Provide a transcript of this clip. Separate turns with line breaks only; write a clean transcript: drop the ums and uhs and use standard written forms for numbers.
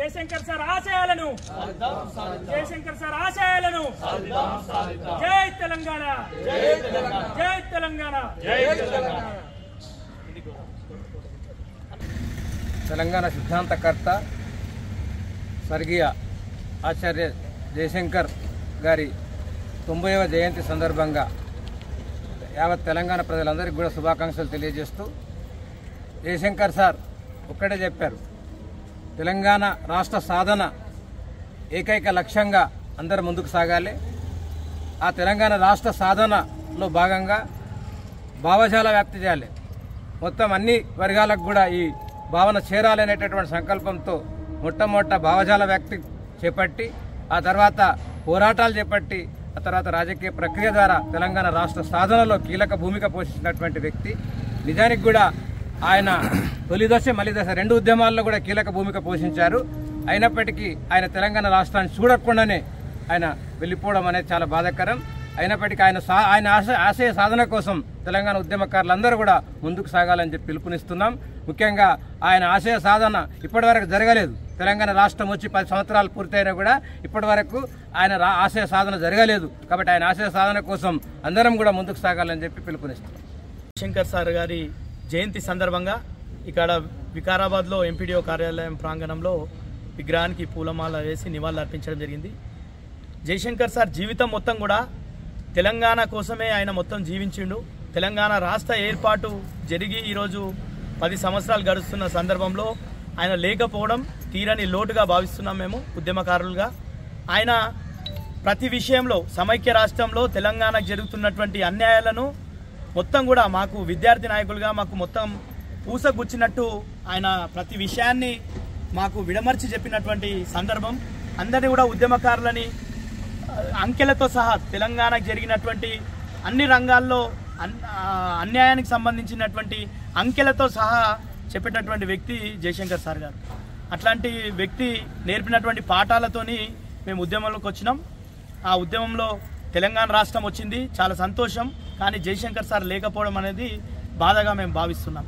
Jayashankar sir ఆశయాలను Jayashankar sir ఆశయాలను జై తెలంగాణ జై తెలంగాణ జై తెలంగాణ.
తెలంగాణ సిద్ధాంతకర్త స్వర్గీయ ఆచార్య జయశంకర్ గారి 90వ జయంతి సందర్భంగా యావత్ తెలంగాణ ప్రజలందరికీ కూడా శుభాకాంక్షలు తెలియజేస్తూ జయశంకర్ సార్ ఒక్కటే చెప్పారు, తెలంగాణ రాష్ట్ర సాధన ఏకైక లక్ష్యంగా అందరూ ముందుకు సాగాలి. ఆ తెలంగాణ రాష్ట్ర సాధనలో భాగంగా భావజాల వ్యాప్తి చేయాలి, మొత్తం అన్ని వర్గాలకు కూడా ఈ భావన చేరాలనేటటువంటి సంకల్పంతో మొట్టమొదట భావజాల వ్యాప్తి చేపట్టి ఆ తర్వాత పోరాటాలు చేపట్టి ఆ తర్వాత రాజకీయ ప్రక్రియ ద్వారా తెలంగాణ రాష్ట్ర సాధనలో కీలక భూమిక పోషించినటువంటి వ్యక్తి. నిజానికి కూడా ఆయన తొలి దశ మలి దశ రెండు ఉద్యమాల్లో కూడా కీలక భూమిక పోషించారు. అయినప్పటికీ ఆయన తెలంగాణ రాష్ట్రాన్ని చూడకుండానే ఆయన వెళ్ళిపోవడం అనేది చాలా బాధాకరం. అయినప్పటికీ ఆయన ఆశయ సాధన కోసం తెలంగాణ ఉద్యమకారులందరూ కూడా ముందుకు సాగాలని చెప్పి పిలుపునిస్తున్నాం. ముఖ్యంగా ఆయన ఆశయ సాధన ఇప్పటివరకు జరగలేదు. తెలంగాణ రాష్ట్రం వచ్చి 10 సంవత్సరాలు పూర్తయినా కూడా ఇప్పటివరకు ఆయన ఆశయ సాధన జరగలేదు. కాబట్టి ఆయన ఆశయ సాధన కోసం అందరం కూడా ముందుకు సాగాలని చెప్పి పిలుపునిస్తున్నాం.
జయశంకర్ సార్ గారి జయంతి సందర్భంగా ఇక్కడ వికారాబాద్లో ఎంపీడీఓ కార్యాలయం ప్రాంగణంలో విగ్రహానికి పూలమాల వేసి నివాళులు అర్పించడం జరిగింది. జయశంకర్ సార్ జీవితం మొత్తం కూడా తెలంగాణ కోసమే ఆయన మొత్తం జీవించిండు. తెలంగాణ రాష్ట్ర ఏర్పాటు జరిగి ఈరోజు 10 సంవత్సరాలు గడుస్తున్న సందర్భంలో ఆయన లేకపోవడం తీరని లోటుగా భావిస్తున్నాం మేము ఉద్యమకారులుగా. ఆయన ప్రతి విషయంలో సమైక్య రాష్ట్రంలో తెలంగాణకు జరుగుతున్నటువంటి అన్యాయాలను మొత్తం కూడా మాకు విద్యార్థి నాయకులుగా మాకు మొత్తం పూసగుచ్చినట్టు ఆయన ప్రతి విషయాన్ని మాకు విడమర్చి చెప్పినటువంటి సందర్భం. అందరినీ కూడా ఉద్యమకారులని అంకెలతో సహా తెలంగాణకు జరిగినటువంటి అన్ని రంగాల్లో అన్యాయానికి సంబంధించినటువంటి అంకెలతో సహా చెప్పేటటువంటి వ్యక్తి జయశంకర్ సార్ గారు. అట్లాంటి వ్యక్తి నేర్పినటువంటి పాఠాలతోని మేము ఉద్యమంలోకి వచ్చినాం. ఆ ఉద్యమంలో తెలంగాణ రాష్ట్రం వచ్చింది, చాలా సంతోషం. కానీ జయశంకర్ సార్ లేకపోవడం అనేది బాధగా మేము భావిస్తున్నాం.